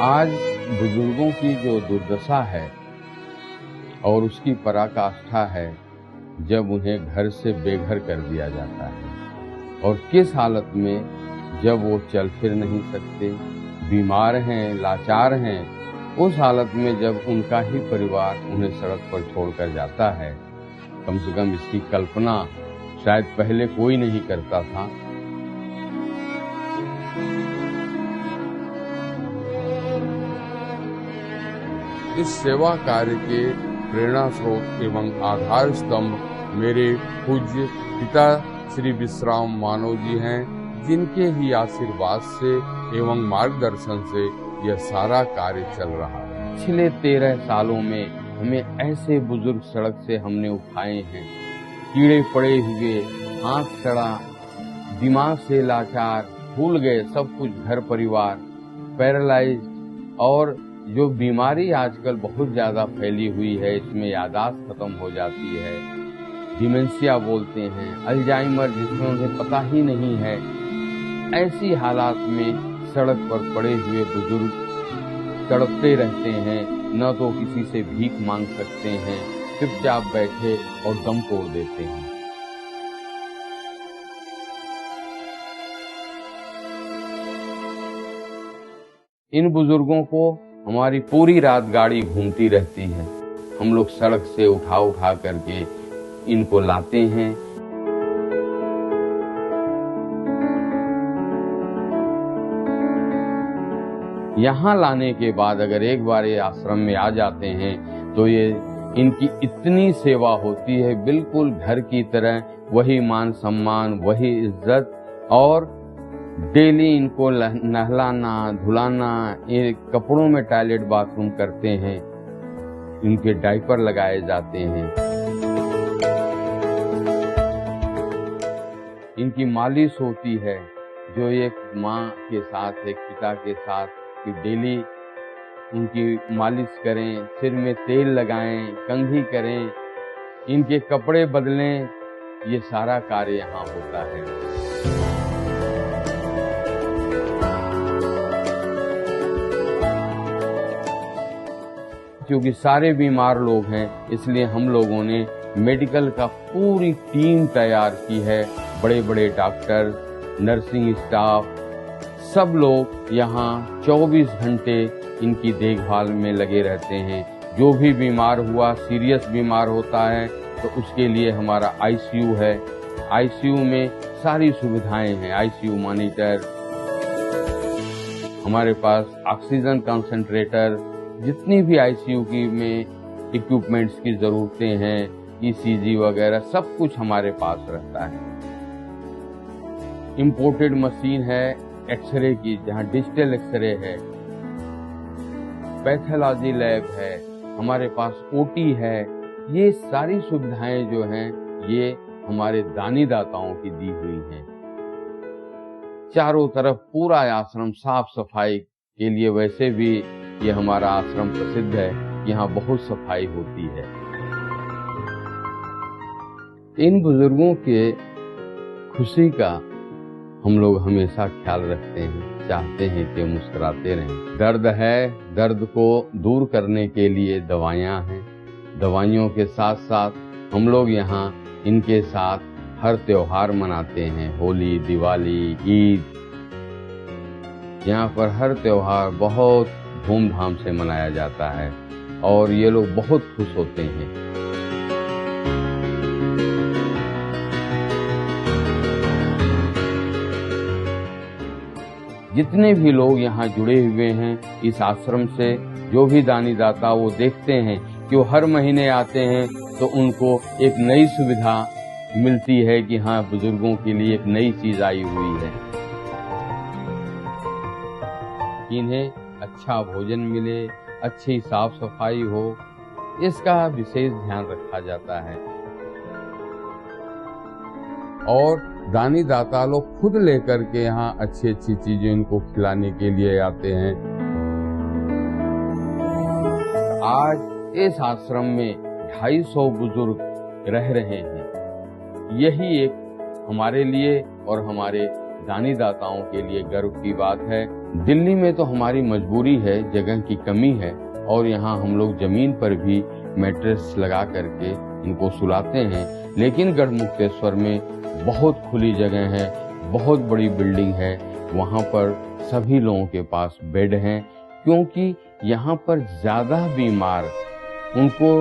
आज बुजुर्गों की जो दुर्दशा है और उसकी पराकाष्ठा है जब उन्हें घर से बेघर कर दिया जाता है और किस हालत में, जब वो चल फिर नहीं सकते, बीमार हैं, लाचार हैं, उस हालत में जब उनका ही परिवार उन्हें सड़क पर छोड़कर जाता है। कम से कम इसकी कल्पना शायद पहले कोई नहीं करता था। इस सेवा कार्य के प्रेरणा स्रोत एवं आधार स्तंभ मेरे पूज्य पिता श्री विश्राम मानव जी हैं, जिनके ही आशीर्वाद से एवं मार्गदर्शन से यह सारा कार्य चल रहा है। पिछले 13 सालों में हमें ऐसे बुजुर्ग सड़क से हमने उठाए हैं, कीड़े पड़े हुए, आंख सड़ा, दिमाग से लाचार, भूल गए सब कुछ, घर परिवार, पैरालाइज, और जो बीमारी आजकल बहुत ज्यादा फैली हुई है, इसमें याददाश्त खत्म हो जाती है, डिमेंशिया बोलते हैं, अल्जाइमर जिसमें उन्हें पता ही नहीं है, ऐसी हालात में सड़क पर पड़े हुए बुजुर्ग तड़पते रहते हैं, न तो किसी से भीख मांग सकते हैं, चुपचाप बैठे और दम तोड़ देते हैं। इन बुजुर्गों को हमारी पूरी रात गाड़ी घूमती रहती है। हम लोग सड़क से उठा करके इनको लाते हैं। यहाँ लाने के बाद अगर एक बार ये आश्रम में आ जाते हैं तो ये इनकी इतनी सेवा होती है, बिल्कुल घर की तरह, वही मान सम्मान, वही इज्जत, और डेली इनको नहलाना, धुलाना, ये कपड़ों में टॉयलेट बाथरूम करते हैं, इनके डायपर लगाए जाते हैं, इनकी मालिश होती है, जो एक माँ के साथ, एक पिता के साथ, कि डेली उनकी मालिश करें, सिर में तेल लगाएं, कंघी करें, इनके कपड़े बदलें, ये सारा कार्य यहाँ होता है। क्योंकि सारे बीमार लोग हैं, इसलिए हम लोगों ने मेडिकल का पूरी टीम तैयार की है। बड़े बड़े डॉक्टर, नर्सिंग स्टाफ, सब लोग यहाँ 24 घंटे इनकी देखभाल में लगे रहते हैं। जो भी बीमार हुआ, सीरियस बीमार होता है, तो उसके लिए हमारा आईसीयू है। आईसीयू में सारी सुविधाएं हैं, आईसीयू मॉनिटर, हमारे पास ऑक्सीजन कंसंट्रेटर, जितनी भी आईसीयू की में इक्विपमेंट्स की जरूरतें हैं, ईसीजी वगैरह, सब कुछ हमारे पास रहता है। इंपोर्टेड मशीन है एक्सरे की, जहां डिजिटल एक्सरे है, पैथोलॉजी लैब है, हमारे पास ओटी है। ये सारी सुविधाएं जो हैं, ये हमारे दानी दाताओं की दी हुई हैं। चारों तरफ पूरा आश्रम साफ सफाई के लिए, वैसे भी ये हमारा आश्रम प्रसिद्ध है, यहाँ बहुत सफाई होती है। इन बुजुर्गों के खुशी का हम लोग हमेशा ख्याल रखते हैं, चाहते हैं कि मुस्कुराते रहें। दर्द है, दर्द को दूर करने के लिए दवाइयाँ हैं। दवाइयों के साथ साथ हम लोग यहाँ इनके साथ हर त्योहार मनाते हैं, होली, दिवाली, ईद। यहाँ पर हर त्योहार बहुत धूमधाम से मनाया जाता है और ये लोग बहुत खुश होते हैं। जितने भी लोग यहाँ जुड़े हुए हैं इस आश्रम से, जो भी दानी दाता, वो देखते हैं कि वो हर महीने आते हैं तो उनको एक नई सुविधा मिलती है कि हाँ, बुजुर्गों के लिए एक नई चीज आई हुई है। इन्हें अच्छा भोजन मिले, अच्छी साफ सफाई हो, इसका विशेष ध्यान रखा जाता है। और दानी दाता लोग खुद लेकर के यहाँ अच्छी अच्छी चीजें इनको खिलाने के लिए आते हैं। आज इस आश्रम में 250 बुजुर्ग रह रहे हैं। यही एक हमारे लिए और हमारे दानी दाताओं के लिए गर्व की बात है। दिल्ली में तो हमारी मजबूरी है, जगह की कमी है, और यहाँ हम लोग जमीन पर भी मैट्रेस लगा करके इनको सुलाते हैं। लेकिन गढ़मुक्तेश्वर में बहुत खुली जगह है, बहुत बड़ी बिल्डिंग है, वहाँ पर सभी लोगों के पास बेड हैं, क्योंकि यहाँ पर ज्यादा बीमार उनको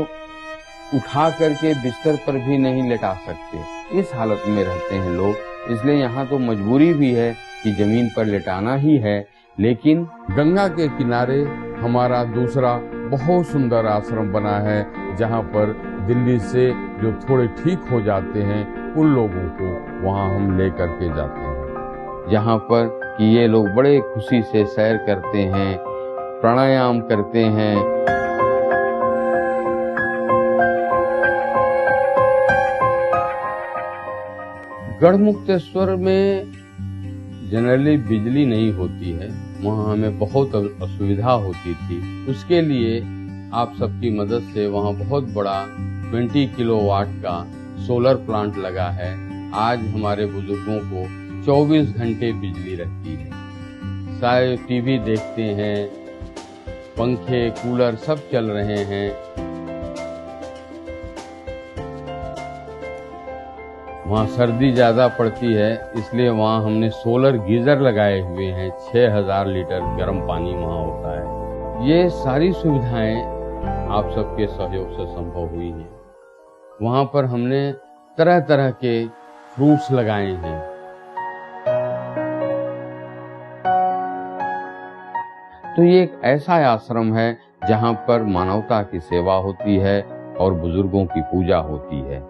उठा करके बिस्तर पर भी नहीं लेटा सकते, इस हालत में रहते हैं लोग। इसलिए यहाँ तो मजबूरी भी है कि जमीन पर लेटाना ही है। लेकिन गंगा के किनारे हमारा दूसरा बहुत सुंदर आश्रम बना है, जहाँ पर दिल्ली से जो थोड़े ठीक हो जाते हैं उन लोगों को वहाँ हम ले करके जाते हैं, जहाँ पर कि ये लोग बड़े खुशी से सैर करते हैं, प्राणायाम करते हैं। गढ़मुक्तेश्वर में जनरली बिजली नहीं होती है, वहाँ हमें बहुत असुविधा होती थी। उसके लिए आप सबकी मदद से वहाँ बहुत बड़ा 20 किलोवाट का सोलर प्लांट लगा है। आज हमारे बुजुर्गों को 24 घंटे बिजली रहती है। सारे टीवी देखते हैं, पंखे कूलर सब चल रहे हैं। वहाँ सर्दी ज्यादा पड़ती है, इसलिए वहाँ हमने सोलर गीजर लगाए हुए हैं। 6000 लीटर गर्म पानी वहाँ होता है। ये सारी सुविधाएं आप सबके सहयोग से संभव हुई हैं। वहाँ पर हमने तरह तरह के फ्रूट्स लगाए हैं। तो ये एक ऐसा आश्रम है जहाँ पर मानवता की सेवा होती है और बुजुर्गों की पूजा होती है।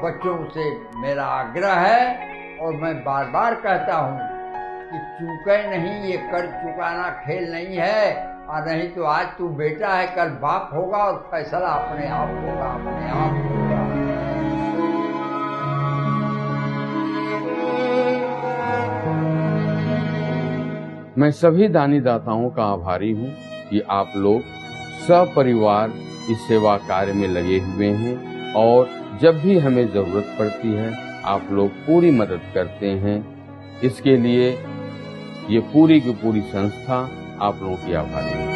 बच्चों से मेरा आग्रह है और मैं बार बार कहता हूँ कि चूके नहीं, ये कर्ज चुकाना खेल नहीं है। और नहीं तो आज तू बेटा है, कल बाप होगा और फैसला अपने आप होगा, अपने आप होगा। मैं सभी दानी दाताओं का आभारी हूँ कि आप लोग सपरिवार इस सेवा कार्य में लगे हुए हैं, और जब भी हमें जरूरत पड़ती है आप लोग पूरी मदद करते हैं। इसके लिए ये पूरी की पूरी संस्था आप लोगों की आभारी है।